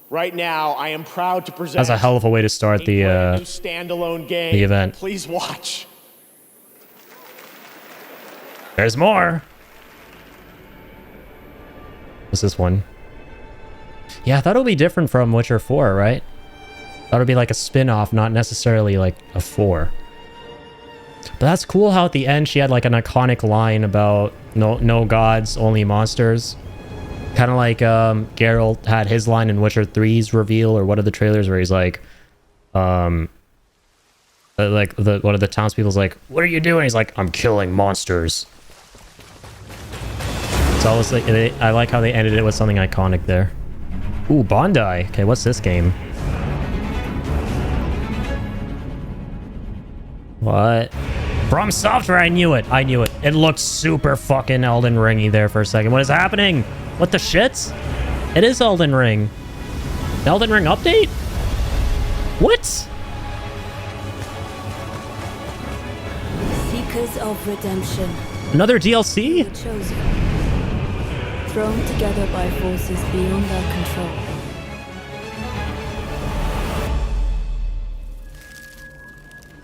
Right now, I am proud to present. That's a hell of a way to start the new standalone game. The event. Please watch. There's more. What's this one? Yeah, I thought it would be different from Witcher 4, right? Thought it would be like a spin-off, not necessarily like a 4. But that's cool how at the end she had like an iconic line about no gods, only monsters. Kind of like Geralt had his line in Witcher 3's reveal or one of the trailers where he's like, one of the townspeople's like, "What are you doing?" He's like, "I'm killing monsters." So I was like, I like how they ended it with something iconic there. Ooh, Bondi. Okay, what's this game? What? From Software, I knew it. I knew it. It looked super fucking Elden Ringy there for a second. What is happening? What the shits? It is Elden Ring. Elden Ring update? What? Seekers of Redemption. Another DLC? The chosen. Thrown together by forces beyond our control.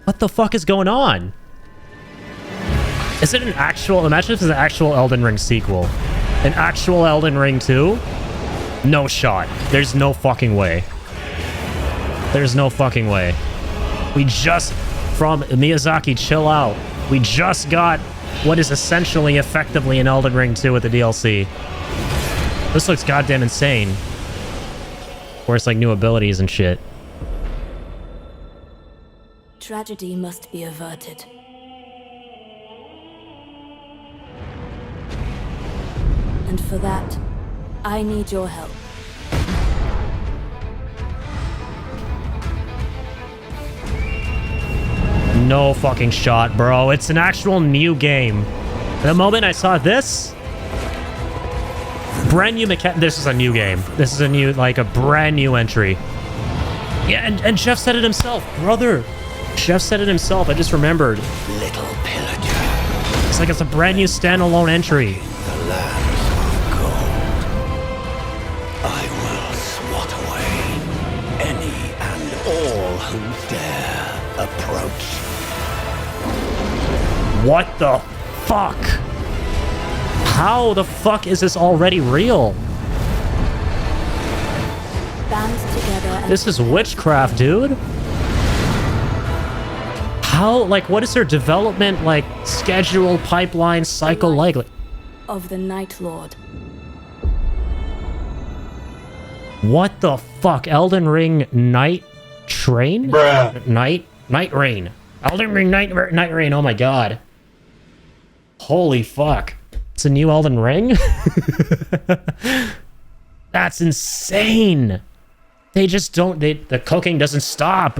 What the fuck is going on? Is it an actual... Imagine if it's an actual Elden Ring sequel. An actual Elden Ring 2? No shot. There's no fucking way. There's no fucking way. We just... From Miyazaki, chill out. We just got what is essentially effectively an Elden Ring 2 with the DLC. This looks goddamn insane. Of course, like new abilities and shit. Tragedy must be averted. And for that, I need your help. No fucking shot, bro. It's an actual new game. The moment I saw this... Brand new mechanic... This is a new game. This is a new, like, a brand new entry. Yeah, and Jeff said it himself. Brother. Jeff said it himself. I just remembered. Little pillager. It's like it's a brand new standalone entry. The lands of gold. I will swat away any and all who dare approach. What the fuck? How the fuck is this already real? Band together and This is witchcraft, dude. How, like, what is their development, like, schedule, pipeline, cycle like? of the Night Lord. What the fuck? Elden Ring Nightreign? Bruh. Nightreign. Elden Ring Nightreign. Oh my god. Holy fuck. It's a new Elden Ring? That's insane. They just don't... the cooking doesn't stop.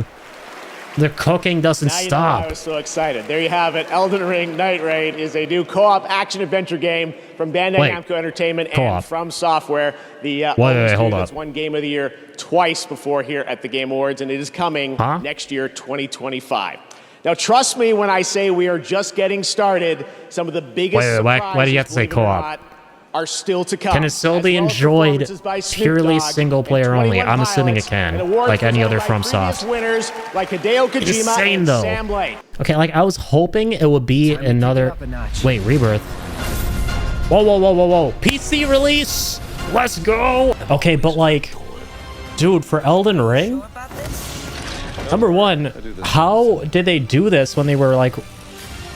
The cooking doesn't Now you know stop. why I was so excited. There you have it. Elden Ring Nightreign is a new co-op action-adventure game from Bandai Wait. Namco Entertainment Co-op. and From Software. The wait, studio hold that's up. won Game of the Year twice before here at the Game Awards, and it is coming Huh? next year, 2025. Now, trust me when I say we are just getting started. Some of the biggest Wait, surprises, why do you have to say believe it or co-op? not, are still to come. Can it still as be well as enjoyed performances by Snoop purely Dogg single player and only? 21 I'm assuming it Pilots, can, and awards like any other presented by FromSoft. previous winners like Hideo Kojima insane, and though. Sam Lake. Okay, like, I was hoping it would be another... Wait, Rebirth. Whoa, whoa, whoa, whoa, whoa. PC release! Let's go! Okay, but, like... Dude, for Elden Ring? Number one, how did they do this when they were, like,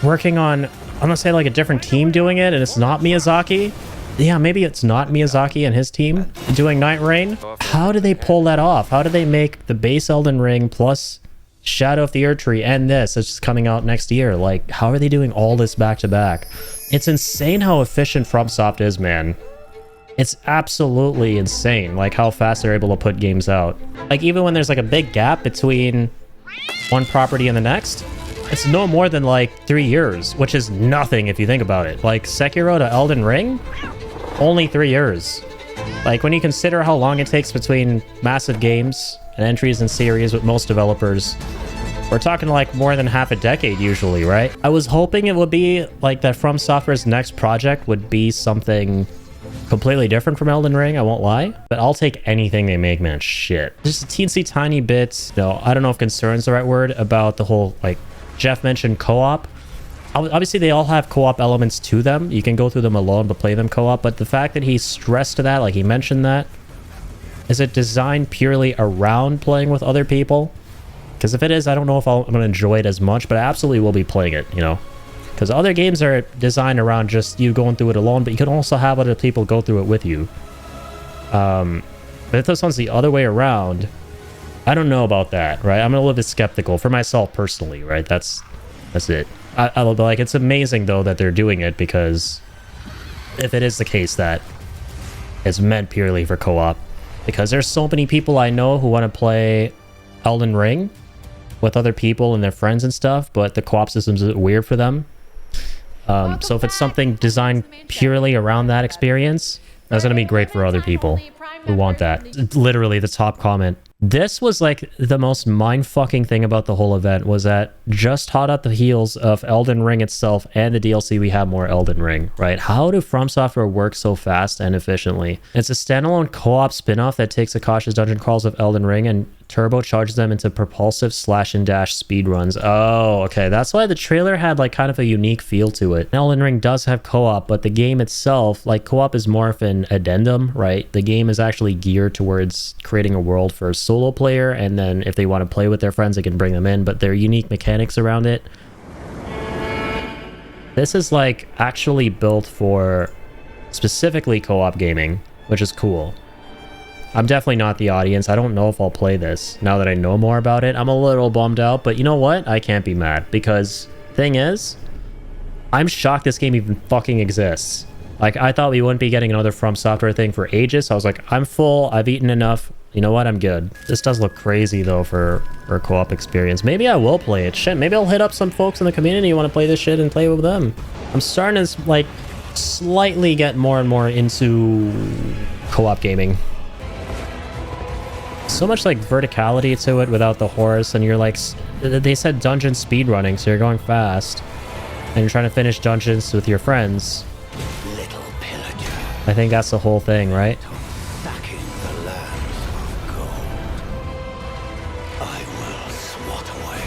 working on... I'm gonna say, like, a different team doing it, and it's not Miyazaki? Yeah, maybe it's not Miyazaki and his team doing Nightreign. How did they pull that off? How did they make the base Elden Ring plus Shadow of the Erdtree and this? It's just coming out next year. Like, how are they doing all this back to back? It's insane how efficient FromSoft is, man. It's absolutely insane, like, how fast they're able to put games out. Like, even when there's, like, a big gap between one property and the next, it's no more than, like, 3 years, which is nothing if you think about it. Like, Sekiro to Elden Ring? Only 3 years. Like, when you consider how long it takes between massive games and entries in series with most developers, we're talking like more than half a decade usually, right? I was hoping it would be like that From Software's next project would be something completely different from Elden Ring, I won't lie, but I'll take anything they make, man. Shit. Just a teensy tiny bit, no, I don't know if concern's the right word, about the whole, like, Jeff mentioned co-op. Obviously, they all have co-op elements to them. You can go through them alone, but play them co-op. But the fact that he stressed that, like he mentioned that, is it designed purely around playing with other people? Because if it is, I don't know if I'm going to enjoy it as much, but I absolutely will be playing it, you know? Because other games are designed around just you going through it alone, but you can also have other people go through it with you. But if this one's the other way around, I don't know about that, right? I'm a little bit skeptical for myself personally, right? That's it. I'll be like, it's amazing though that they're doing it, because if it is the case that it's meant purely for co-op, because there's so many people I know who want to play Elden Ring with other people and their friends and stuff, but the co-op system's weird for them. So if it's something designed purely around that experience, that's going to be great for other people who want that. It's literally the top comment. This was like the most mind-fucking thing about the whole event, was that just hot at the heels of Elden Ring itself and the DLC, we have more Elden Ring, right? How do From Software work so fast and efficiently? It's a standalone co-op spin-off that takes the cautious dungeon crawls of Elden Ring and turbocharges them into propulsive slash and dash speedruns. Oh, okay. That's why the trailer had like kind of a unique feel to it. Elden Ring does have co-op, but the game itself, like co-op is more of an addendum, right? The game is actually geared towards creating a world for a solo player, and then if they want to play with their friends, they can bring them in, but there are unique mechanics around it. This is like actually built for specifically co-op gaming, which is cool. I'm definitely not the audience. I don't know if I'll play this now that I know more about it. I'm a little bummed out, but you know what? I can't be mad, because thing is, I'm shocked this game even fucking exists. Like, I thought we wouldn't be getting another From Software thing for ages. So I was like, I'm full. I've eaten enough. You know what? I'm good. This does look crazy though for a co-op experience. Maybe I will play it. Shit, maybe I'll hit up some folks in the community who want to play this shit and play with them. I'm starting to like slightly get more and more into co-op gaming. So much like verticality to it without the horse, and you're like, they said dungeon speedrunning, so you're going fast and you're trying to finish dungeons with your friends. Little pillager, I think that's the whole thing, right? backing the lands of gold. I will swat away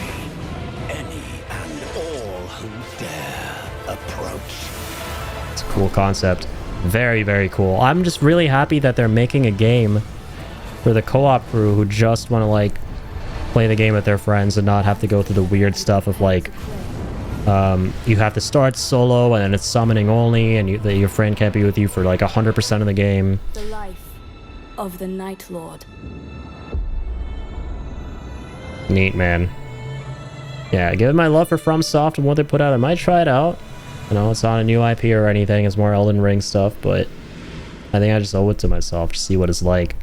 any and all who dare approach. It's a cool concept. Very, very cool. I'm just really happy that they're making a game for the co-op crew who just want to like play the game with their friends and not have to go through the weird stuff of like you have to start solo and then it's summoning only, and your friend can't be with you for like 100% of the game. The life of the Night Lord. Neat, man. Yeah, given my love for FromSoft and what they put out, I might try it out. You know, it's not a new IP or anything, it's more Elden Ring stuff, but I think I just owe it to myself to see what it's like.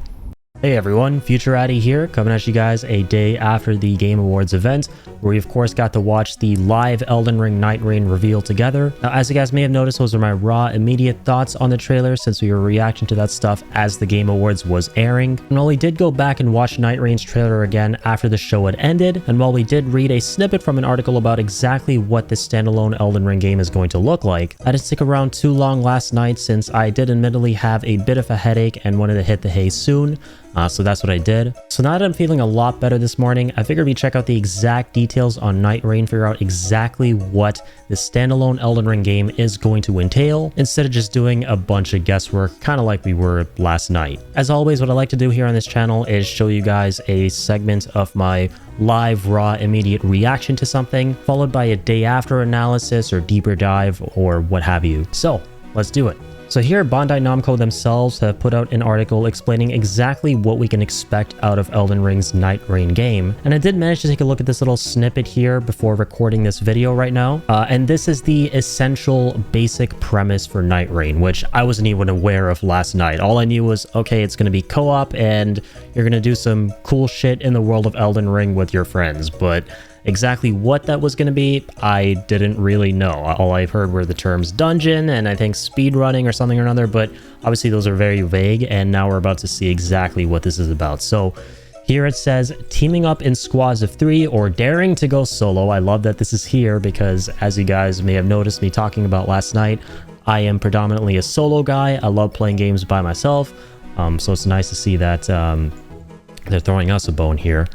Hey everyone, Future Addy here, coming at you guys a day after the Game Awards event, where we of course got to watch the live Elden Ring Nightreign reveal together. Now, as you guys may have noticed, those are my raw, immediate thoughts on the trailer, since we were reacting to that stuff as the Game Awards was airing. And while we did go back and watch Nightreign's trailer again after the show had ended, and while we did read a snippet from an article about exactly what this standalone Elden Ring game is going to look like, I didn't stick around too long last night, since I did admittedly have a bit of a headache and wanted to hit the hay soon. So that's what I did. So now that I'm feeling a lot better this morning, I figured we'd check out the exact details on Nightreign, figure out exactly what the standalone Elden Ring game is going to entail, instead of just doing a bunch of guesswork, kind of like we were last night. As always, what I like to do here on this channel is show you guys a segment of my live, raw, immediate reaction to something, followed by a day after analysis or deeper dive or what have you. So let's do it. So here, Bandai Namco themselves have put out an article explaining exactly what we can expect out of Elden Ring's Nightreign game. And I did manage to take a look at this little snippet here before recording this video right now. And this is the essential basic premise for Nightreign, which I wasn't even aware of last night. All I knew was, okay, it's going to be co-op and you're going to do some cool shit in the world of Elden Ring with your friends. But exactly what that was going to be, I didn't really know. All I've heard were the terms dungeon and I think speedrunning or something or another, but obviously those are very vague, and now we're about to see exactly what this is about. So here it says, teaming up in squads of 3 or daring to go solo. I love that this is here, because as you guys may have noticed me talking about last night, I am predominantly a solo guy. I love playing games by myself. So it's nice to see that they're throwing us a bone here.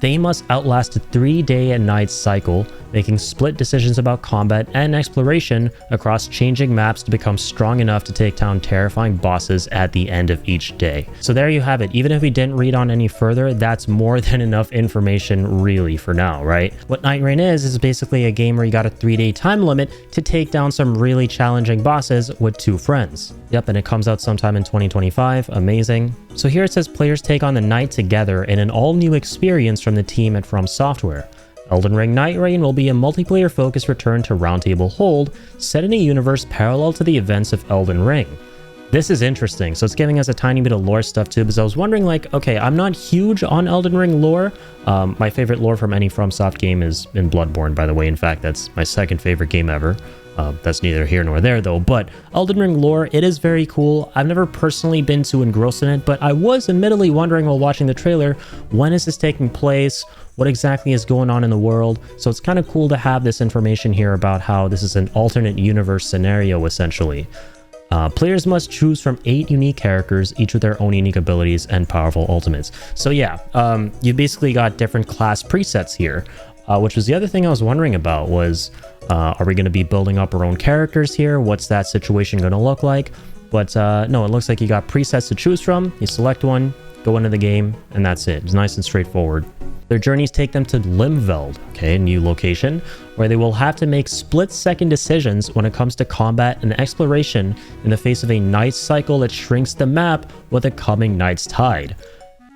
They must outlast a 3-day and night cycle, making split decisions about combat and exploration across changing maps to become strong enough to take down terrifying bosses at the end of each day. So there you have it. Even if we didn't read on any further, that's more than enough information really for now, right? What Nightreign is basically a game where you got a 3-day time limit to take down some really challenging bosses with 2 friends. Yep, and it comes out sometime in 2025. Amazing. So here it says players take on the night together in an all-new experience from the team at From Software. Elden Ring Nightreign will be a multiplayer-focused return to Roundtable Hold, set in a universe parallel to the events of Elden Ring. This is interesting, so it's giving us a tiny bit of lore stuff too, because I was wondering, like, okay, I'm not huge on Elden Ring lore. My favorite lore from any FromSoft game is in Bloodborne, by the way. In fact, that's my second favorite game ever. That's neither here nor there though, but Elden Ring lore, it is very cool. I've never personally been too engrossed in it, but I was admittedly wondering while watching the trailer, when is this taking place? What exactly is going on in the world? So it's kind of cool to have this information here about how this is an alternate universe scenario essentially. Players must choose from 8 unique characters, each with their own unique abilities and powerful ultimates. So yeah, you basically got different class presets here, which was the other thing I was wondering about was, are we going to be building up our own characters here? What's that situation going to look like? But no, it looks like you got presets to choose from. You select one, go into the game, and that's it. It's nice and straightforward. Their journeys take them to Limveld, okay, a new location, where they will have to make split-second decisions when it comes to combat and exploration in the face of a night cycle that shrinks the map with a coming night's tide.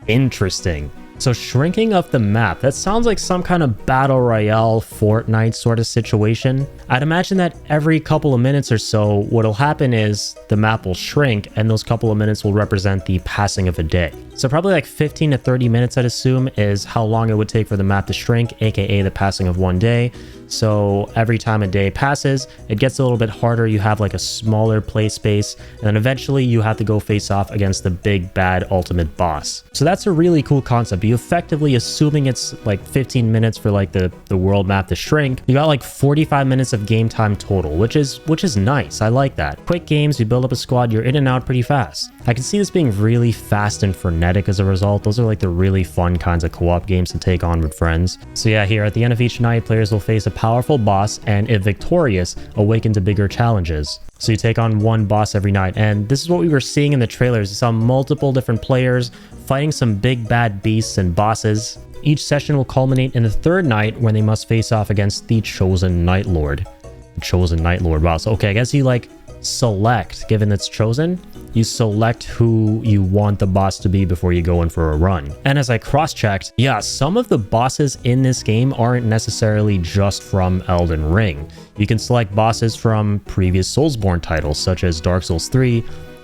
Interesting. So shrinking of the map, that sounds like some kind of battle royale Fortnite sort of situation. I'd imagine that every couple of minutes or so, what'll happen is the map will shrink and those couple of minutes will represent the passing of a day. So probably like 15 to 30 minutes, I'd assume, is how long it would take for the map to shrink, aka the passing of one day. So every time a day passes, it gets a little bit harder. You have like a smaller play space, and then eventually you have to go face off against the big bad ultimate boss. So that's a really cool concept. You effectively, assuming it's like 15 minutes for like the world map to shrink, you got like 45 minutes of game time total, which is nice. I like that. Quick games, you build up a squad, you're in and out pretty fast. I can see this being really fast and frenetic as a result. Those are like the really fun kinds of co-op games to take on with friends. So yeah, here at the end of each night, players will face a powerful boss and, if victorious, awaken to bigger challenges. So you take on one boss every night, and this is what we were seeing in the trailers. You saw multiple different players fighting some big bad beasts and bosses. Each session will culminate in the 3rd night when they must face off against the Chosen Night Lord. The Chosen Night Lord, wow. So okay, I guess you like select, given it's chosen, you select who you want the boss to be before you go in for a run. And as I cross-checked, yeah, some of the bosses in this game aren't necessarily just from Elden Ring. You can select bosses from previous Soulsborne titles, such as Dark Souls 3,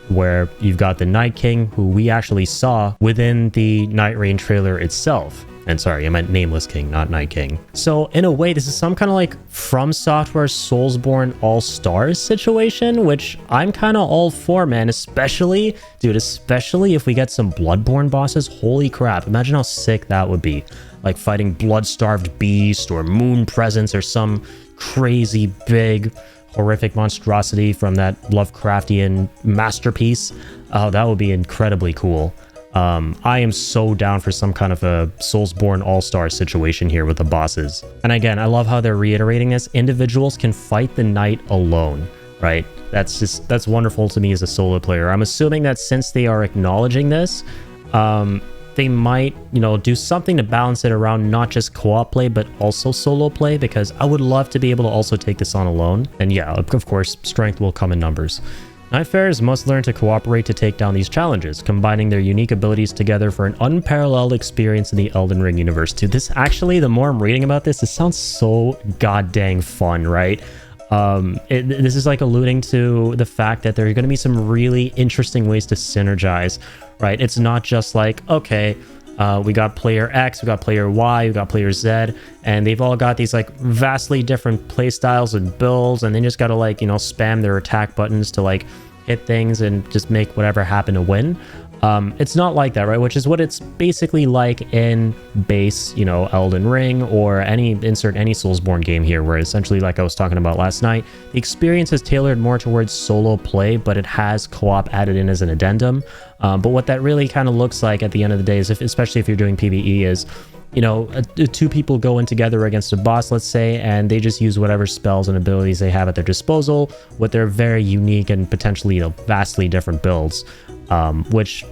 where you've got the Night King, who we actually saw within the Nightreign trailer itself. And sorry, I meant Nameless King, not Night King. So in a way, this is some kind of like From Software Soulsborne All-Stars situation, which I'm kind of all for, man. Especially, dude, especially if we get some Bloodborne bosses. Holy crap, imagine how sick that would be. Like fighting Blood-Starved Beast or Moon Presence or some crazy big horrific monstrosity from that Lovecraftian masterpiece. Oh, that would be incredibly cool. I am so down for some kind of a Soulsborne All-Star situation here with the bosses. And again, I love how they're reiterating this. Individuals can fight the night alone, right? That's wonderful to me as a solo player. I'm assuming that since they are acknowledging this, they might, do something to balance it around not just co-op play, but also solo play, because I would love to be able to also take this on alone. And yeah, of course, strength will come in numbers. Nightfarers must learn to cooperate to take down these challenges, combining their unique abilities together for an unparalleled experience in the Elden Ring universe. Dude, this actually, the more I'm reading about this, sounds so goddamn fun, right? This is like alluding to the fact that there are going to be some really interesting ways to synergize, right? It's not just like, okay, we got player X, we got player Y, we got player Z, and they've all got these like vastly different play styles and builds, and they just got to like, spam their attack buttons to like hit things and just make whatever happen to win. It's not like that, right? Which is what it's basically like in base, you know, Elden Ring or insert any Soulsborne game here, where essentially, like I was talking about last night, the experience is tailored more towards solo play, but it has co-op added in as an addendum. But what that really kind of looks like at the end of the day is, especially if you're doing PvE, is, you know, two people go in together against a boss, let's say, and they just use whatever spells and abilities they have at their disposal with their very unique and potentially, you know, vastly different builds, which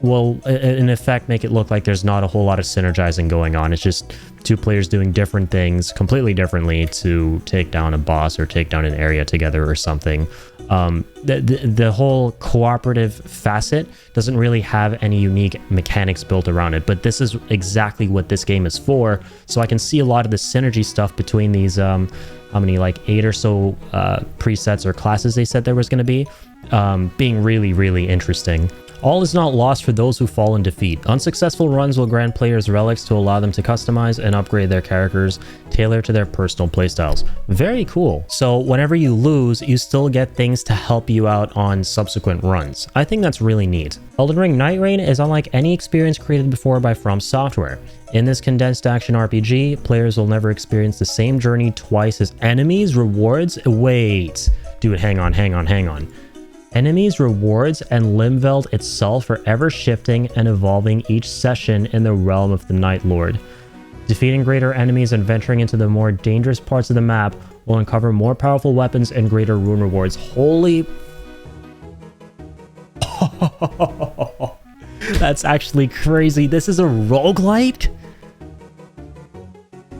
will in effect make it look like there's not a whole lot of synergizing going on. It's just two players doing different things completely to take down a boss or take down an area together or something. The whole cooperative facet doesn't really have any unique mechanics built around it, but this is exactly what this game is for. So I can see a lot of the synergy stuff between these, how many, like 8 or so presets or classes they said there was going to be, being really, really interesting. All is not lost for those who fall in defeat. Unsuccessful runs will grant players relics to allow them to customize and upgrade their characters, tailored to their personal playstyles. Very cool. So whenever you lose, you still get things to help you out on subsequent runs. I think that's really neat. Elden Ring Nightreign is unlike any experience created before by From Software. In this condensed action RPG, players will never experience the same journey twice as enemies, rewards. Wait, dude, hang on. Enemies, rewards, and Limveld itself are ever shifting and evolving each session in the realm of the Night Lord. Defeating greater enemies and venturing into the more dangerous parts of the map will uncover more powerful weapons and greater rune rewards. Holy... That's actually crazy. This is a roguelite?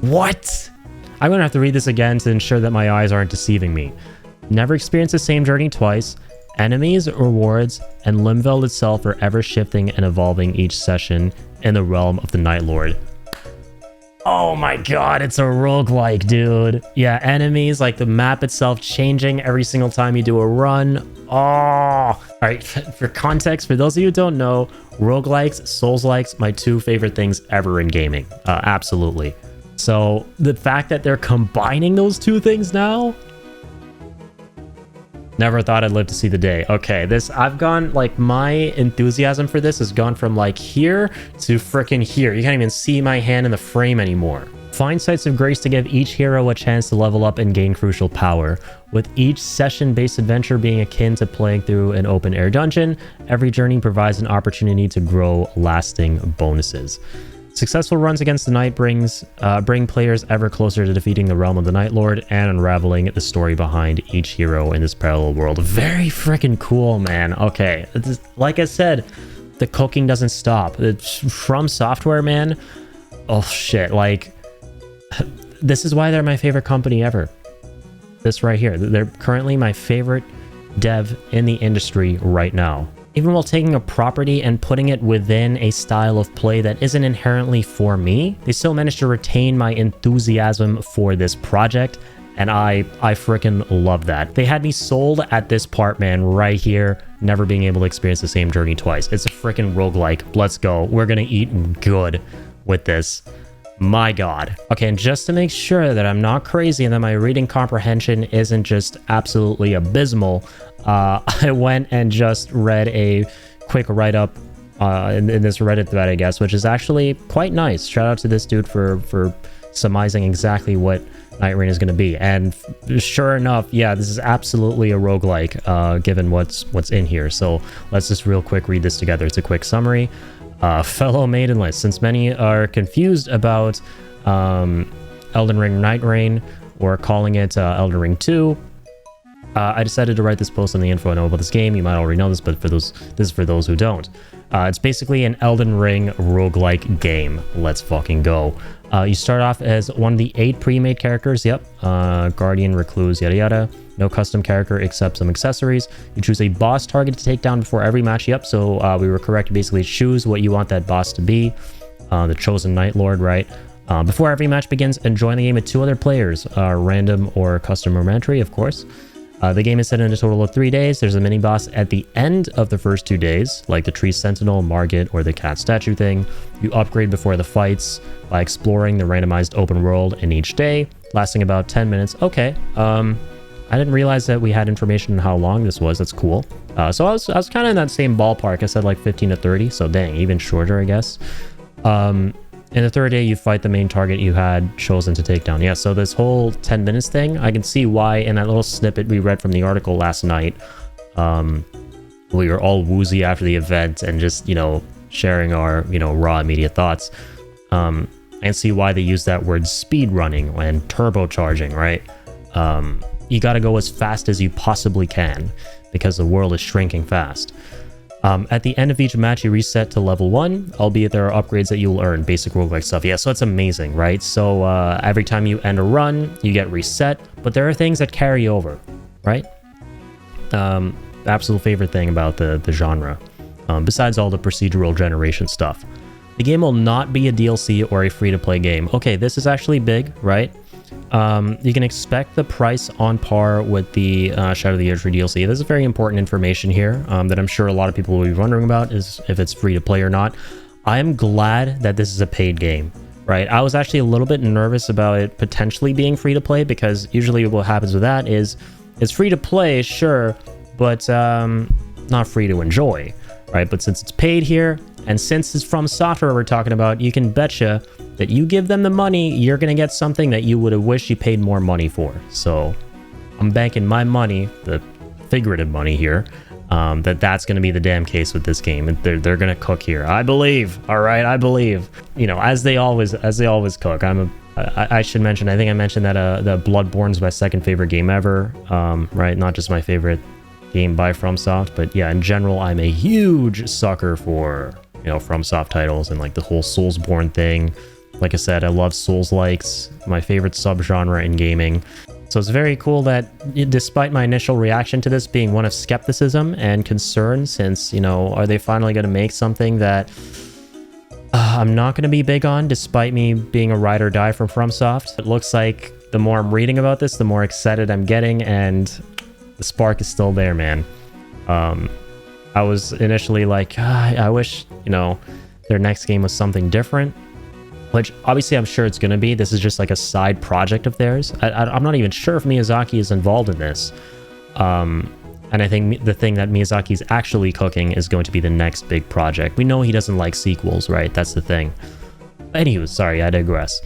What? I'm gonna have to read this again to ensure that my eyes aren't deceiving me. Never experience the same journey twice. Enemies, rewards, and Limveld itself are ever shifting and evolving each session in the realm of the Night Lord. Oh my god, it's a roguelike, dude. Yeah, enemies, like the map itself changing every single time you do a run. Oh! Alright, for context, for those of you who don't know, roguelikes, Souls-likes, my two favorite things ever in gaming. Absolutely. So, the fact that they're combining those two things now... Never thought I'd live to see the day. Okay, I've gone, like, my enthusiasm for this has gone from, like, here to frickin' here. You can't even see my hand in the frame anymore. Find sites of grace to give each hero a chance to level up and gain crucial power. With each session-based adventure being akin to playing through an open-air dungeon, every journey provides an opportunity to grow lasting bonuses. Successful runs against the Night bring players ever closer to defeating the realm of the Night Lord and unraveling the story behind each hero in this parallel world. Very freaking cool, man. Okay, like I said, the cooking doesn't stop. It's From Software, man. Oh shit, like, this is why they're my favorite company ever. This right here. They're currently my favorite dev in the industry right now. Even while taking a property and putting it within a style of play that isn't inherently for me, they still managed to retain my enthusiasm for this project, and I frickin' love that. They had me sold at this part, man, right here, never being able to experience the same journey twice. It's a frickin' roguelike. Let's go. We're gonna eat good with this. My god. Okay, and just to make sure that I'm not crazy and that my reading comprehension isn't just absolutely abysmal, I went and just read a quick write-up in this Reddit thread, I guess, which is actually quite nice. Shout out to this dude for surmising exactly what Nightreign is going to be. And sure enough, yeah, this is absolutely a roguelike, given what's in here. So let's just real quick read this together. It's a quick summary. Fellow maidenless, since many are confused about Elden Ring Nightreign, or calling it Elden Ring 2, I decided to write this post on the info I know about this game. You might already know this, but this is for those who don't. It's basically an Elden Ring roguelike game. Let's fucking go. You start off as one of the 8 pre-made characters. Yep. Guardian, Recluse, yada yada. No custom character except some accessories. You choose a boss target to take down before every match. Yep. So we were correct to basically choose what you want that boss to be. The chosen Night Lord, right? Before every match begins, and join the game with 2 other players. Random or custom or entry, of course. The game is set in a total of 3 days. There's a mini-boss at the end of the first 2 days, like the Tree Sentinel, Margit, or the Cat Statue thing. You upgrade before the fights by exploring the randomized open world in each day, lasting about 10 minutes. Okay, I didn't realize that we had information on how long this was. That's cool. So I was kind of in that same ballpark. I said like 15 to 30. So dang, even shorter, I guess. In the third day, you fight the main target you had chosen to take down. Yeah, so this whole 10 minutes thing, I can see why in that little snippet we read from the article last night, we were all woozy after the event and just, you know, sharing our, you know, raw immediate thoughts. And see why they use that word speed running and turbocharging, right? You got to go as fast as you possibly can because the world is shrinking fast. At the end of each match, you reset to level 1, albeit there are upgrades that you'll earn, basic roguelike stuff. Yeah, so it's amazing, right? So every time you end a run, you get reset, but there are things that carry over, right? Absolute favorite thing about the genre, besides all the procedural generation stuff. The game will not be a DLC or a free-to-play game. Okay, this is actually big, right? You can expect the price on par with the Shadow of the Erdtree DLC. This is very important information here that I'm sure a lot of people will be wondering about, is if it's free to play or not. I am glad that this is a paid game, right? I was actually a little bit nervous about it potentially being free to play, because usually what happens with that is it's free to play, sure, but not free to enjoy, right? But since it's paid here, and since it's from software we're talking about, you can betcha that you give them the money, you're going to get something that you would have wished you paid more money for. So I'm banking my money, the figurative money here, that's going to be the damn case with this game. They're going to cook here. I believe. All right, I believe. You know, as they always cook. I should mention, I think I mentioned that the Bloodborne's my second favorite game ever, right? Not just my favorite game by FromSoft, but yeah, in general, I'm a huge sucker for, you know, FromSoft titles and like the whole Soulsborne thing. Like I said, I love Souls-likes, my favorite subgenre in gaming. So it's very cool that despite my initial reaction to this being one of skepticism and concern, since, you know, are they finally going to make something that I'm not going to be big on, despite me being a ride or die from FromSoft. It looks like the more I'm reading about this, the more excited I'm getting, and the spark is still there, man. I was initially like, I wish, you know, their next game was something different, which obviously I'm sure it's going to be. This is just like a side project of theirs. I'm not even sure if Miyazaki is involved in this. And I think the thing that Miyazaki is actually cooking is going to be the next big project. We know he doesn't like sequels, right? That's the thing. Anywho, sorry, I digress.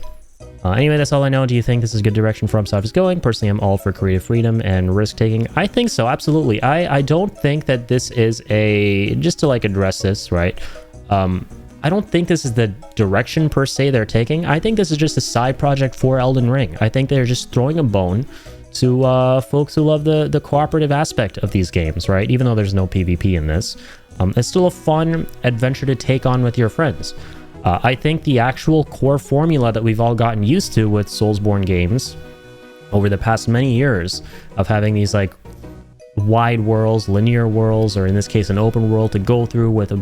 Anyway, that's all I know. Do you think this is a good direction FromSoft is going? Personally, I'm all for creative freedom and risk-taking. I think so, absolutely. I don't think that this is a... Just to like address this, right? I don't think this is the direction per se they're taking. I think this is just a side project for Elden Ring. I think they're just throwing a bone to folks who love the cooperative aspect of these games, right? Even though there's no PvP in this. It's still a fun adventure to take on with your friends. I think the actual core formula that we've all gotten used to with Soulsborne games over the past many years of having these like wide worlds, linear worlds, or in this case an open world to go through with a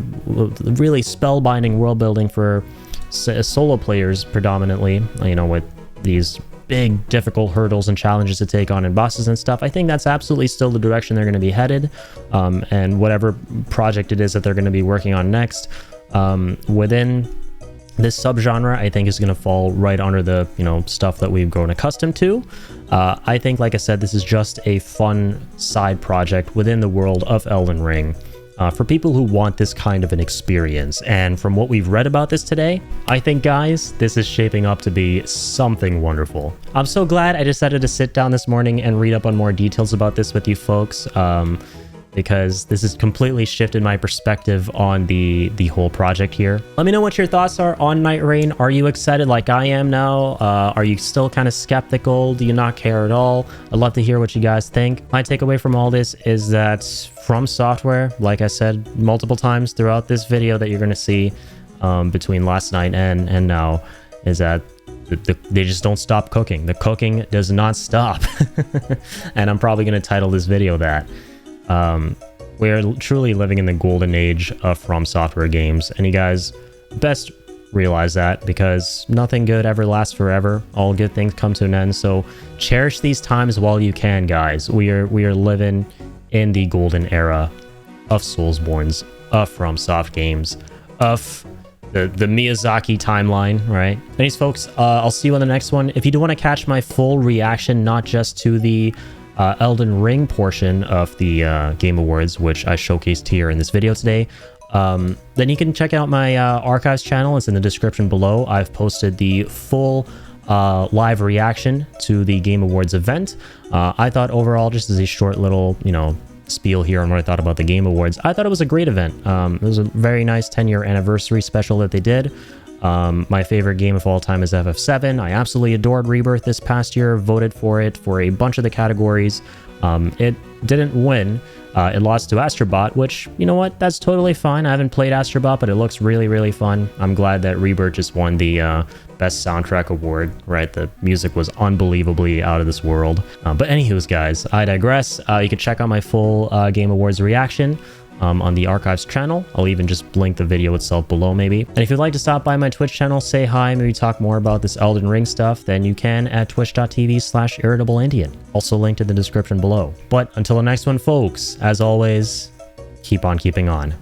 really spellbinding world building for solo players predominantly, you know, with these big difficult hurdles and challenges to take on and bosses and stuff. I think that's absolutely still the direction they're going to be headed, and whatever project it is that they're going to be working on next within this subgenre, I think is going to fall right under the, you know, stuff that we've grown accustomed to. I think, like I said, this is just a fun side project within the world of Elden Ring for people who want this kind of an experience. And from what we've read about this today, I think, guys, this is shaping up to be something wonderful. I'm so glad I decided to sit down this morning and read up on more details about this with you folks. Because this has completely shifted my perspective on the whole project here. Let me know what your thoughts are on Nightreign. Are you excited like I am now? Are you still kind of skeptical? Do you not care at all? I'd love to hear what you guys think. My takeaway from all this is that From Software, like I said multiple times throughout this video that you're going to see between last night and now, is that they just don't stop cooking. The cooking does not stop. And I'm probably going to title this video that. We are truly living in the golden age of From Software games, and you guys best realize that, because nothing good ever lasts forever. All good things come to an end, so cherish these times while you can, guys. We are living in the golden era of Soulsborns, of FromSoft games, of the Miyazaki timeline, right? Anyways, folks, I'll see you on the next one. If you do want to catch my full reaction, not just to the Elden Ring portion of the Game Awards, which I showcased here in this video today, then you can check out my archives channel. It's in the description below. I've posted the full live reaction to the Game Awards event. I thought overall, just as a short little, spiel here on what I thought about the Game Awards, I thought it was a great event. It was a very nice 10-year anniversary special that they did. My favorite game of all time is FF7. I absolutely adored Rebirth this past year, voted for it for a bunch of the categories. It didn't win. It lost to Astrobot, which, you know what, that's totally fine. I haven't played Astrobot, but it looks really, really fun. I'm glad that Rebirth just won the Best Soundtrack Award, right? The music was unbelievably out of this world. But anywho's, guys, I digress. You can check out my full Game Awards reaction on the archives channel. I'll even just link the video itself below maybe. And if you'd like to stop by my Twitch channel, say hi, maybe talk more about this Elden Ring stuff, then you can at twitch.tv/irritableindian. Also linked in the description below. But until the next one, folks, as always, keep on keeping on.